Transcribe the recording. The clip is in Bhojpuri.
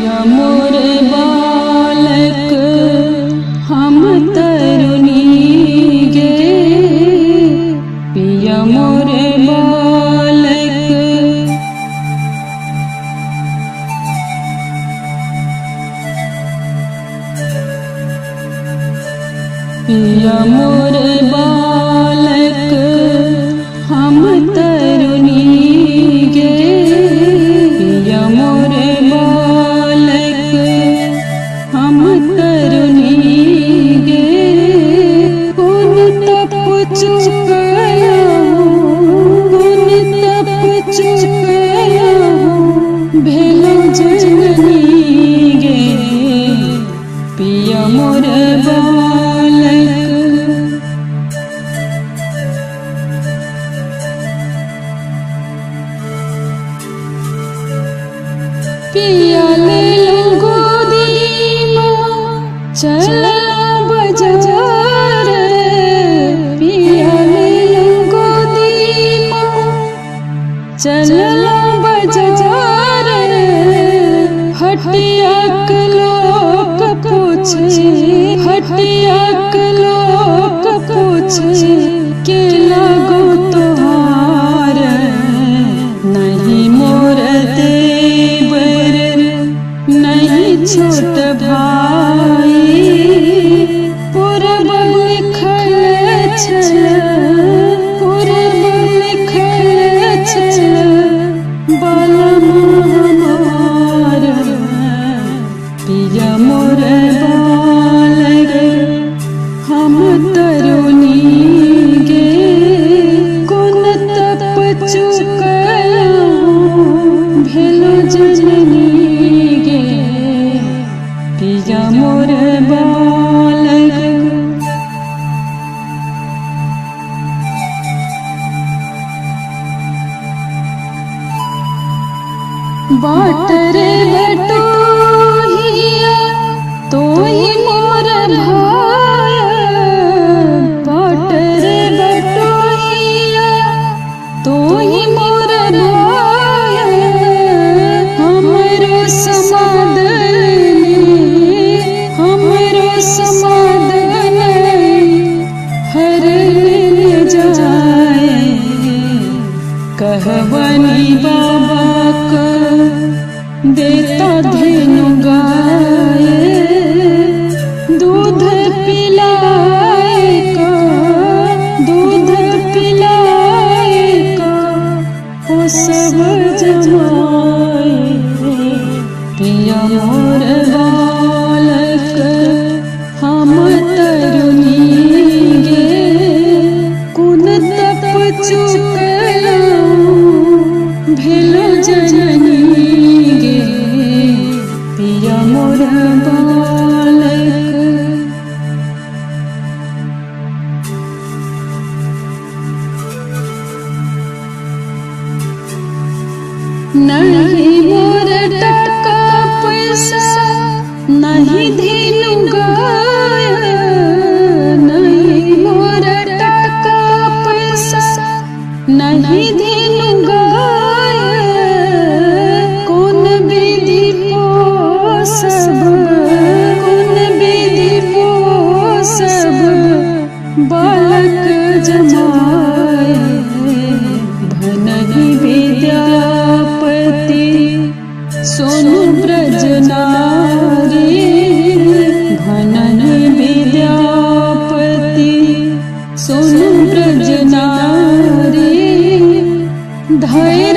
पिया मोर बालक हम तरुणी गे, पिया मोर बालक। पिया मोर बालक हम तरुणी गे, पिया मोर बालक हम तरुणी गे। कौन तप चुकाया कौन तप चुकाया भेलो जननी गे, पिया मोर बालक। पिया ले लो गोदी माँ चलो बाजार, पिया ले लो गोदी माँ चलो बाजार। हटिया के लोग पूछे हटिया के लोग पूछे के लागो तोहार, नहीं मोर देवर नहीं छोट भाई। पूरब लिखल छल पूरब लिखल छल बालम हमार, पिया मोर बालक हम तरुणी गे। कौन तप चुकाया भेलो जननी गे, पिया मोर बालक। बाट रे बटोहिया तोई मोर भाय, बाट रे बटोहिया तोई मोर भाय। हमरो समादनी हमरो समादनी हरने जाए। कहवनी बाबा का देता धेनु गाय, दूध पिलाए का दूध पिलाए का वो सब जमाए। पिया मोर बालक हम तरुणी गे। कौन तप चुकाया भेलो जननी गे, पिया मोर बालक। नहीं मोर टका पैसा नहीं धेनु गाय, नहीं मोर टका पैसा नहीं धेनु गाय। कौन विधि पोसब कौन विधि पोसब बालक जमाए। धनहि विद्यापति सोनु ब्रज नारी, धनहि विद्यापति सोनु ब्रज नारी। धैर्य